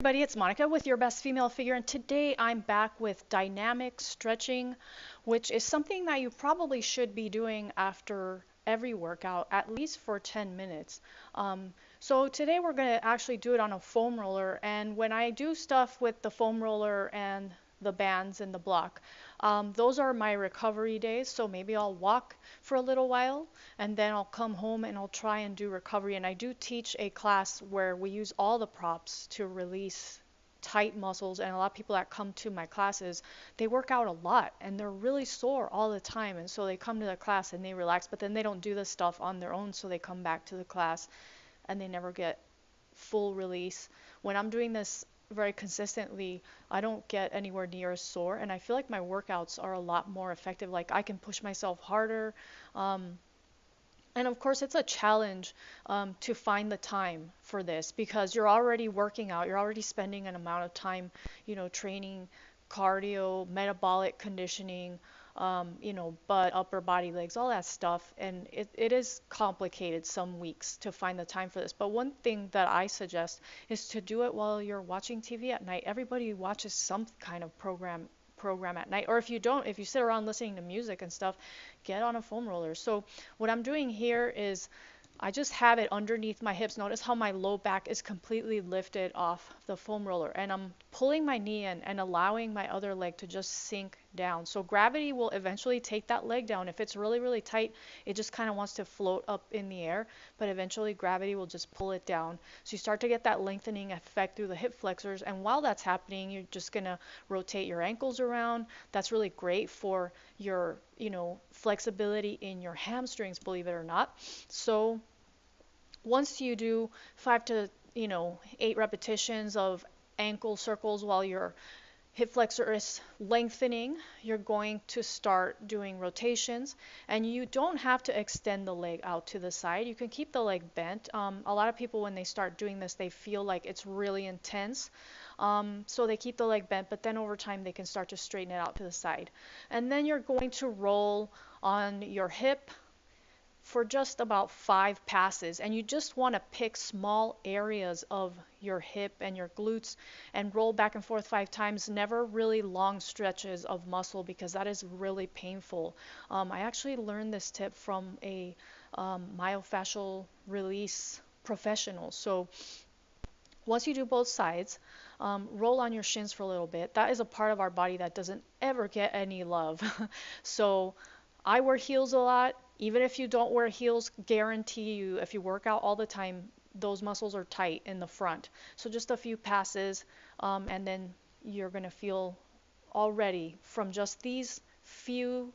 Everybody, it's Monica with Your Best Female Figure, and today I'm back with dynamic stretching, which is something that you probably should be doing after every workout, at least for 10 minutes. So today we're going to actually do it on a foam roller, and when I do stuff with the foam roller and the bands and the block, those are my recovery days, so maybe I'll walk for a little while and then I'll come home and I'll try and do recovery. And I do teach a class where we use all the props to release tight muscles, and a lot of people that come to my classes, they work out a lot and they're really sore all the time, and so they come to the class and they relax, but then they don't do this stuff on their own, so they come back to the class and they never get full release. When I'm doing this very consistently, I don't get anywhere near as sore, and I feel like my workouts are a lot more effective. Like I can push myself harder. And of course, it's a challenge to find the time for this because you're already working out, you're already spending an amount of time, training cardio, metabolic conditioning, butt, upper body, legs, all that stuff. And it is complicated some weeks to find the time for this. But one thing that I suggest is to do it while you're watching TV at night. Everybody watches some kind of program at night, or if you don't, if you sit around listening to music and stuff, get on a foam roller. So what I'm doing here is I just have it underneath my hips. Notice how my low back is completely lifted off the foam roller, and I'm pulling my knee in and allowing my other leg to just sink down. So gravity will eventually take that leg down. If it's really, really tight, it just kind of wants to float up in the air, but eventually gravity will just pull it down. So you start to get that lengthening effect through the hip flexors, and while that's happening, you're just going to rotate your ankles around. That's really great for your, flexibility in your hamstrings, believe it or not. So once you do 5 to 8 repetitions of ankle circles while your hip flexor is lengthening, you're going to start doing rotations, and you don't have to extend the leg out to the side. You can keep the leg bent. A lot of people, when they start doing this, they feel like it's really intense. So they keep the leg bent, but then over time they can start to straighten it out to the side. And then you're going to roll on your hip for just about 5 passes, and you just want to pick small areas of your hip and your glutes and roll back and forth 5 times. Never really long stretches of muscle because that is really painful. I actually learned this tip from a myofascial release professional. So once you do both sides, roll on your shins for a little bit. That is a part of our body that doesn't ever get any love. So I wear heels a lot. Even if you don't wear heels, guarantee you, if you work out all the time, those muscles are tight in the front. So just a few passes, and then you're going to feel already from just these few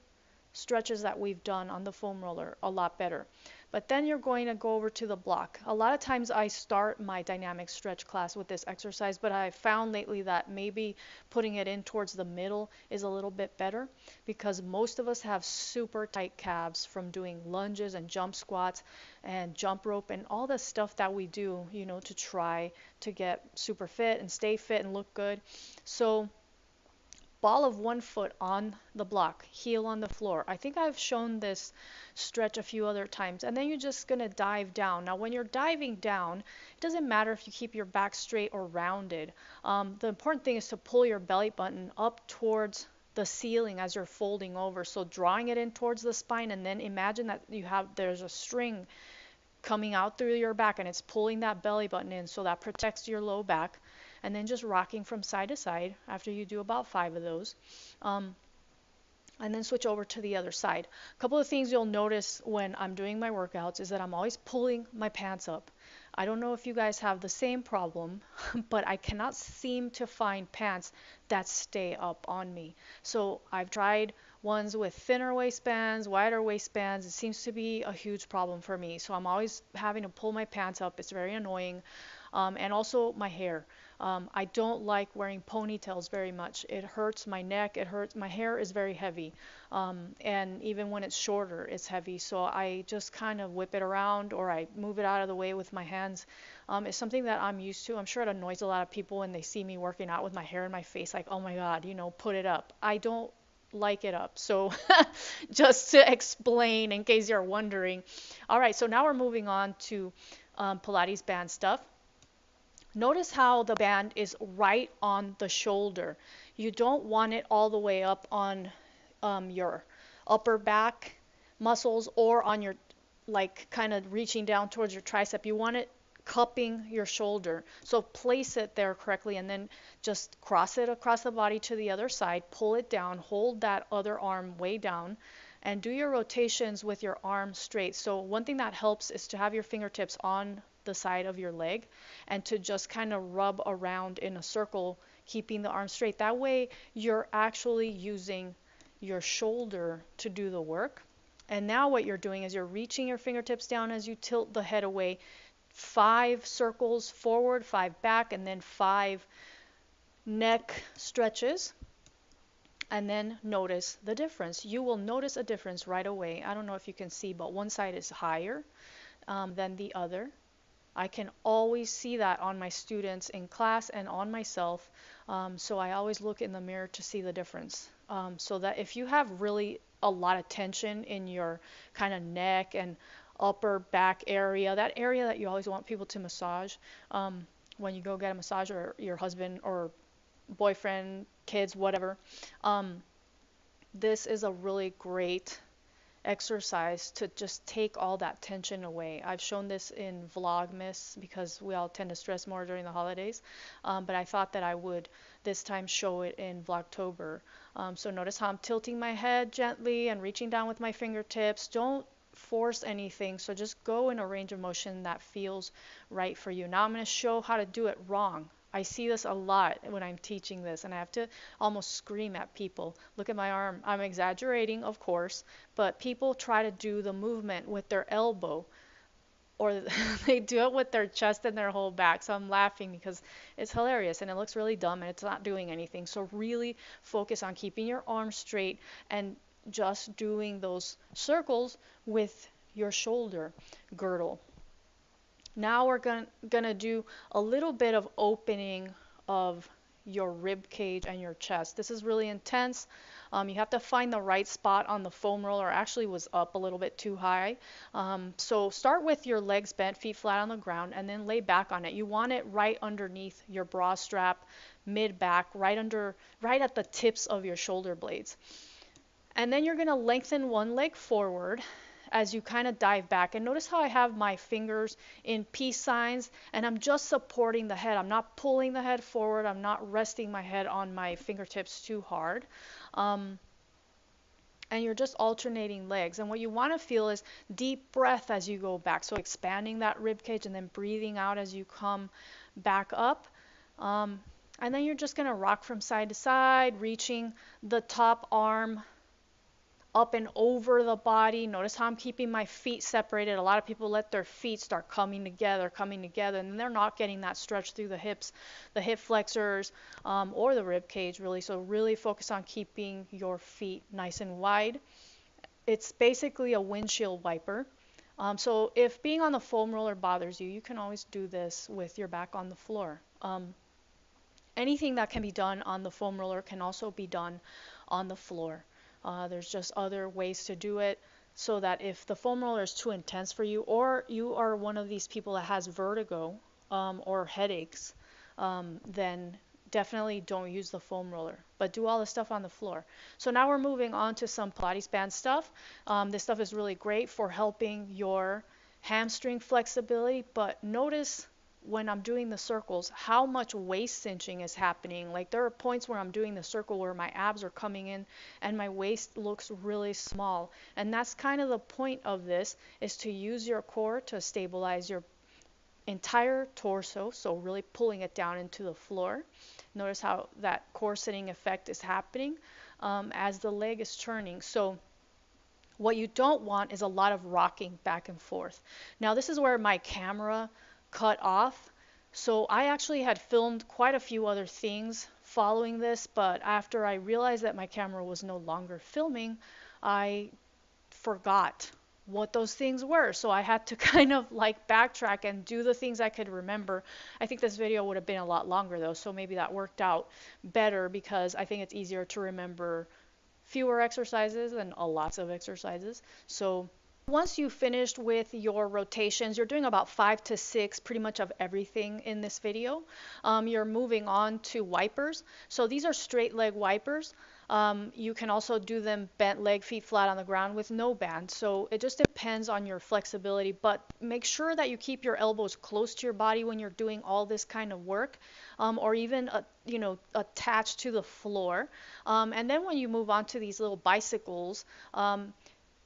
stretches that we've done on the foam roller a lot better. But then you're going to go over to the block. A lot of times I start my dynamic stretch class with this exercise, but I found lately that maybe putting it in towards the middle is a little bit better because most of us have super tight calves from doing lunges and jump squats and jump rope and all the stuff that we do, to try to get super fit and stay fit and look good. So ball of one foot on the block, heel on the floor. I think I've shown this stretch a few other times. And then you're just going to dive down. Now, when you're diving down, it doesn't matter if you keep your back straight or rounded. The important thing is to pull your belly button up towards the ceiling as you're folding over. So drawing it in towards the spine, and then imagine that there's a string coming out through your back and it's pulling that belly button in, so that protects your low back. And then just rocking from side to side after you do about 5 of those. And then switch over to the other side. A couple of things you'll notice when I'm doing my workouts is that I'm always pulling my pants up. I don't know if you guys have the same problem, but I cannot seem to find pants that stay up on me. So I've tried ones with thinner waistbands, wider waistbands. It seems to be a huge problem for me. So I'm always having to pull my pants up. It's very annoying. And also my hair. I don't like wearing ponytails very much. It hurts my neck, it hurts, my hair is very heavy. And even when it's shorter, it's heavy. So I just kind of whip it around or I move it out of the way with my hands. It's something that I'm used to. I'm sure it annoys a lot of people when they see me working out with my hair in my face, like, oh my God, put it up. I don't like it up. So just to explain in case you're wondering. All right, so now we're moving on to Pilates band stuff. Notice how the band is right on the shoulder. You don't want it all the way up on your upper back muscles or on your, like, kind of reaching down towards your tricep. You want it cupping your shoulder. So place it there correctly and then just cross it across the body to the other side, pull it down, hold that other arm way down, and do your rotations with your arm straight. So one thing that helps is to have your fingertips on the side of your leg and to just kind of rub around in a circle, keeping the arm straight. That way you're actually using your shoulder to do the work. And now what you're doing is you're reaching your fingertips down as you tilt the head away. 5 circles forward, 5 back, and then 5 neck stretches. And then notice the difference. You will notice a difference right away. I don't know if you can see, but one side is higher than the other. I can always see that on my students in class and on myself. So I always look in the mirror to see the difference. So that if you have really a lot of tension in your kind of neck and upper back area, that area that you always want people to massage when you go get a massage, or your husband or boyfriend, kids, whatever, this is a really great exercise to just take all that tension away. I've shown this in Vlogmas because we all tend to stress more during the holidays, but I thought that I would this time show it in Vlogtober. So notice how I'm tilting my head gently and reaching down with my fingertips. Don't force anything, so just go in a range of motion that feels right for you. Now I'm going to show how to do it wrong. I see this a lot when I'm teaching this, and I have to almost scream at people. Look at my arm. I'm exaggerating, of course, but people try to do the movement with their elbow, or they do it with their chest and their whole back. So I'm laughing because it's hilarious and it looks really dumb and it's not doing anything. So really focus on keeping your arm straight and just doing those circles with your shoulder girdle. Now we're gonna do a little bit of opening of your rib cage and your chest. This is really intense. You have to find the right spot on the foam roller. Actually was up a little bit too high. So start with your legs bent, feet flat on the ground, and then lay back on it. You want it right underneath your bra strap, mid back, right at the tips of your shoulder blades. And then you're gonna lengthen one leg forward as you kind of dive back. And notice how I have my fingers in peace signs and I'm just supporting the head. I'm not pulling the head forward. I'm not resting my head on my fingertips too hard. And you're just alternating legs. And what you want to feel is deep breath as you go back. So expanding that rib cage and then breathing out as you come back up. And then you're just going to rock from side to side, reaching the top arm up and over the body. Notice how I'm keeping my feet separated. A lot of people let their feet start coming together, and they're not getting that stretch through the hips, the hip flexors, or the rib cage, really. So really focus on keeping your feet nice and wide. It's basically a windshield wiper. So if being on the foam roller bothers you, you can always do this with your back on the floor. Anything that can be done on the foam roller can also be done on the floor. There's just other ways to do it so that if the foam roller is too intense for you, or you are one of these people that has vertigo or headaches, then definitely don't use the foam roller, but do all the stuff on the floor. So now we're moving on to some Pilates band stuff. This stuff is really great for helping your hamstring flexibility, but notice when I'm doing the circles, how much waist cinching is happening. Like there are points where I'm doing the circle where my abs are coming in and my waist looks really small. And that's kind of the point of this, is to use your core to stabilize your entire torso. So really pulling it down into the floor. Notice how that core sitting effect is happening as the leg is turning. So what you don't want is a lot of rocking back and forth. Now this is where my camera cut off. So I actually had filmed quite a few other things following this, but after I realized that my camera was no longer filming, I forgot what those things were. So I had to kind of like backtrack and do the things I could remember. I think this video would have been a lot longer though, so maybe that worked out better because I think it's easier to remember fewer exercises than lots of exercises. So Once you finished with your rotations, you're doing about 5 to 6 pretty much of everything in this video. You're moving on to wipers. So these are straight leg wipers. You can also do them bent leg, feet flat on the ground with no band. So it just depends on your flexibility, but make sure that you keep your elbows close to your body when you're doing all this kind of work, or even attached to the floor. And then when you move on to these little bicycles,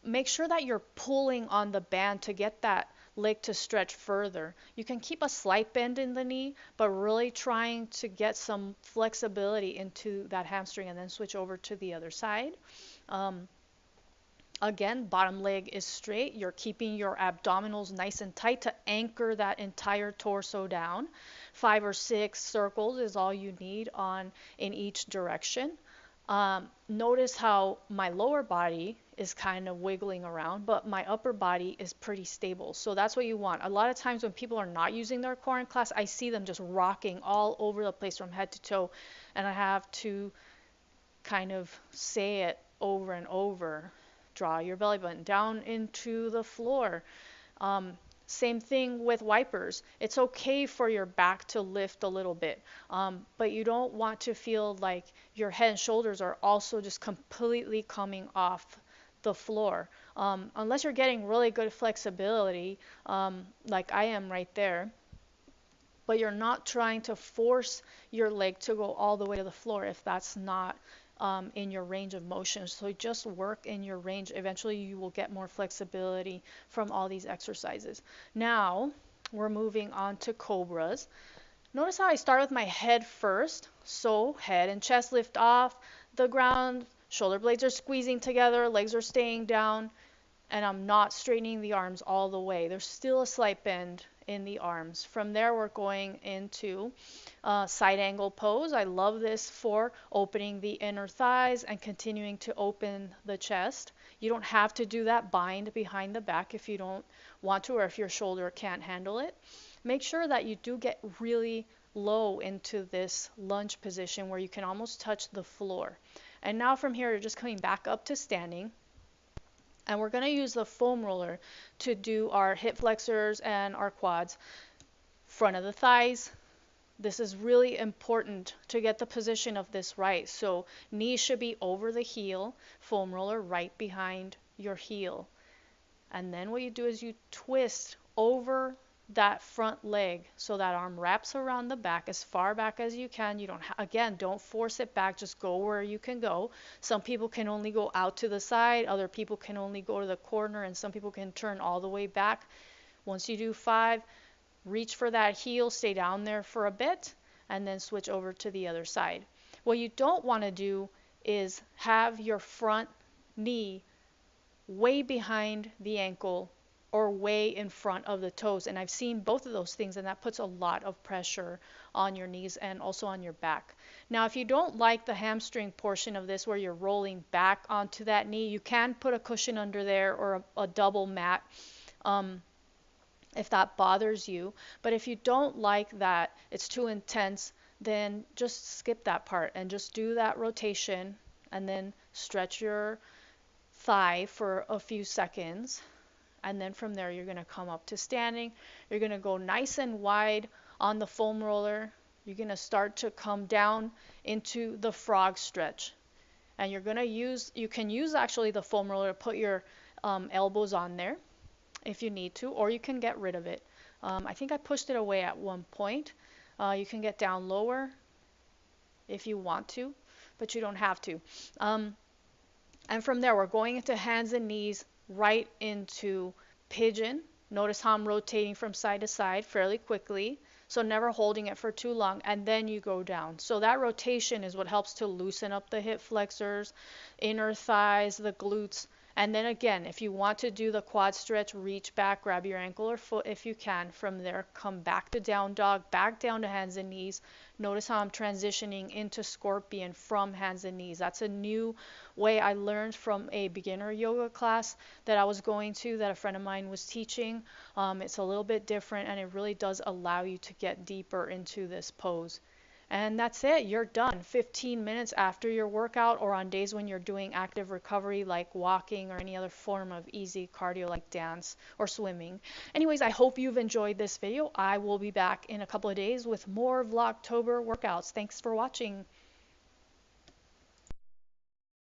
make sure that you're pulling on the band to get that leg to stretch further. You can keep a slight bend in the knee, but really trying to get some flexibility into that hamstring and then switch over to the other side. Again, bottom leg is straight. You're keeping your abdominals nice and tight to anchor that entire torso down. 5 or 6 circles is all you need in each direction. Notice how my lower body is kind of wiggling around, but my upper body is pretty stable. So that's what you want. A lot of times when people are not using their core in class, I see them just rocking all over the place from head to toe, and I have to kind of say it over and over. Draw your belly button down into the floor. Same thing with wipers. It's okay for your back to lift a little bit, but you don't want to feel like your head and shoulders are also just completely coming off the floor. Unless you're getting really good flexibility, like I am right there, but you're not trying to force your leg to go all the way to the floor if that's not in your range of motion. So just work in your range. Eventually you will get more flexibility from all these exercises. Now we're moving on to cobras. Notice how I start with my head first. So head and chest lift off the ground, shoulder blades are squeezing together, legs are staying down, and I'm not straightening the arms all the way. There's still a slight bend in the arms. From there, we're going into side angle pose. I love this for opening the inner thighs and continuing to open the chest. You don't have to do that bind behind the back if you don't want to, or if your shoulder can't handle it. Make sure that you do get really low into this lunge position where you can almost touch the floor. And now from here, you're just coming back up to standing. And we're going to use the foam roller to do our hip flexors and our quads. Front of the thighs. This is really important to get the position of this right. So knees should be over the heel, foam roller right behind your heel. And then what you do is you twist over that front leg so that arm wraps around the back as far back as you can. You don't again, don't force it back, just go where you can go. Some people can only go out to the side, other people can only go to the corner, and some people can turn all the way back. Once you do 5, reach for that heel, stay down there for a bit, and then switch over to the other side. What you don't want to do is have your front knee way behind the ankle or way in front of the toes. And I've seen both of those things, and that puts a lot of pressure on your knees and also on your back. Now, if you don't like the hamstring portion of this where you're rolling back onto that knee, you can put a cushion under there or a double mat if that bothers you. But if you don't like that, it's too intense, then just skip that part and just do that rotation and then stretch your thigh for a few seconds. And then from there, you're going to come up to standing. You're going to go nice and wide on the foam roller. You're going to start to come down into the frog stretch. And you're going to you can use actually the foam roller to put your elbows on there if you need to, or you can get rid of it. I think I pushed it away at one point. You can get down lower if you want to, but you don't have to. And from there, we're going into hands and knees, right into pigeon. Notice how I'm rotating from side to side fairly quickly, so never holding it for too long, and then you go down. So that rotation is what helps to loosen up the hip flexors, inner thighs, the glutes. And then again, if you want to do the quad stretch, reach back, grab your ankle or foot if you can. From there, come back to down dog, back down to hands and knees. Notice how I'm transitioning into scorpion from hands and knees. That's a new way I learned from a beginner yoga class that I was going to, that a friend of mine was teaching. It's a little bit different, and it really does allow you to get deeper into this pose. And that's it, you're done. 15 minutes after your workout, or on days when you're doing active recovery like walking or any other form of easy cardio like dance or swimming. Anyways, I hope you've enjoyed this video. I will be back in a couple of days with more Vlogtober workouts. Thanks for watching.